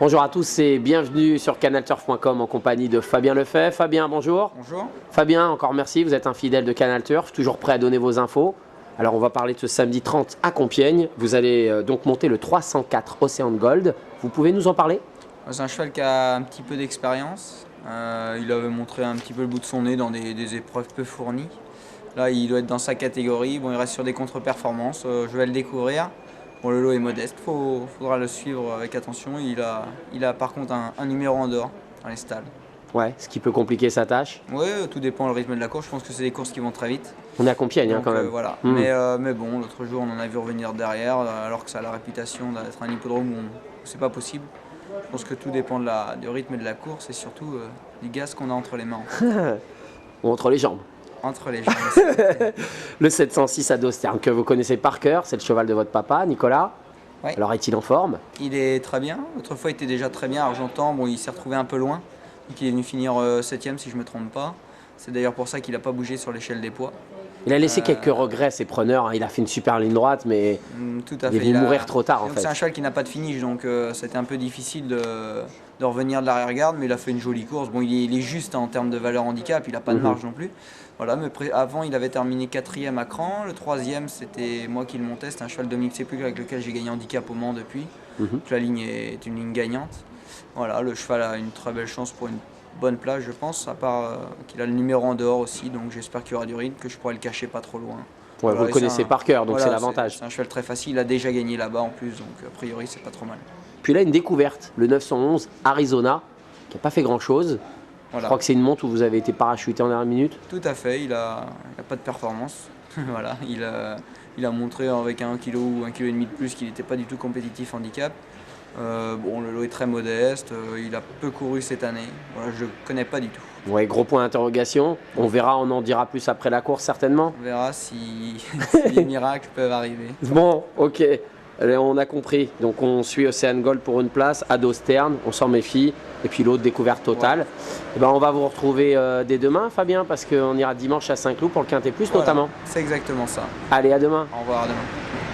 Bonjour à tous et bienvenue sur canalturf.com en compagnie de Fabien Lefebvre. Fabien, bonjour. Bonjour. Fabien, encore merci, vous êtes un fidèle de Canal Turf, toujours prêt à donner vos infos. Alors on va parler de ce samedi 30 à Compiègne. Vous allez donc monter le 304 Océan Gold. Vous pouvez nous en parler? C'est un cheval qui a un petit peu d'expérience. Il avait montré un petit peu le bout de son nez dans des épreuves peu fournies. Là, il doit être dans sa catégorie. Bon, il reste sur des contre-performances. Je vais le découvrir. Bon, le lot est modeste, faudra le suivre avec attention. Il a par contre un numéro en dehors dans les stalles. Ouais, ce qui peut compliquer sa tâche. Oui, tout dépend du rythme de la course. Je pense que c'est des courses qui vont très vite. On est à Compiègne quand même. Voilà. Mais bon, l'autre jour, on en a vu revenir derrière, alors que ça a la réputation d'être un hippodrome où c'est pas possible. Je pense que tout dépend du rythme de la course et surtout du gaz qu'on a entre les mains. Ou entre les jambes. Entre les jambes. Le 706 à Dostern que vous connaissez par cœur, c'est le cheval de votre papa, Nicolas. Ouais. Alors est-il en forme? Il est très bien. Autrefois, il était déjà très bien. Argentan, bon, il s'est retrouvé un peu loin. Donc, il est venu finir 7ème si je ne me trompe pas. C'est d'ailleurs pour ça qu'il n'a pas bougé sur l'échelle des poids. Il a laissé quelques regrets, ses preneurs. Il a fait une super ligne droite, mais tout à il est fait. venu mourir trop tard en fait. C'est un cheval qui n'a pas de finish, donc c'était un peu difficile de revenir de l'arrière-garde, mais il a fait une jolie course. Bon, il est juste en termes de valeur handicap, il n'a pas de marge non plus. Voilà, mais avant, il avait terminé 4ème à Cran. Le 3ème, c'était moi qui le montais. C'était un cheval Dominique Sepulcre avec lequel j'ai gagné handicap au Mans depuis. Donc, la ligne est une ligne gagnante. Voilà, le cheval a une très belle chance pour une bonne place, je pense, à part qu'il a le numéro en dehors aussi, donc j'espère qu'il y aura du rythme, que je pourrai le cacher pas trop loin. Ouais, Voilà, vous le connaissez par cœur, donc voilà, c'est l'avantage. C'est un cheval très facile, il a déjà gagné là-bas en plus, donc a priori c'est pas trop mal. Puis là, une découverte, le 911 Arizona, qui n'a pas fait grand-chose. Voilà. Je crois que c'est une montre où vous avez été parachuté en dernière minute. Tout à fait, il a pas de performance. Voilà, il a montré avec 1 kg ou 1,5 kg de plus qu'il n'était pas du tout compétitif handicap. Bon, le lot est très modeste, il a peu couru cette année, voilà, je ne connais pas du tout. Ouais, gros point d'interrogation. On verra, on en dira plus après la course certainement. On verra si les miracles peuvent arriver. Bon, ok, allez, on a compris. Donc on suit Océan Gold pour une place, à Dostern, on s'en méfie. Et puis l'autre, découverte totale. Ouais. Et ben, on va vous retrouver dès demain, Fabien, parce qu'on ira dimanche à Saint-Cloud pour le Quintet Plus notamment. C'est exactement ça. Allez, à demain. Au revoir, à demain.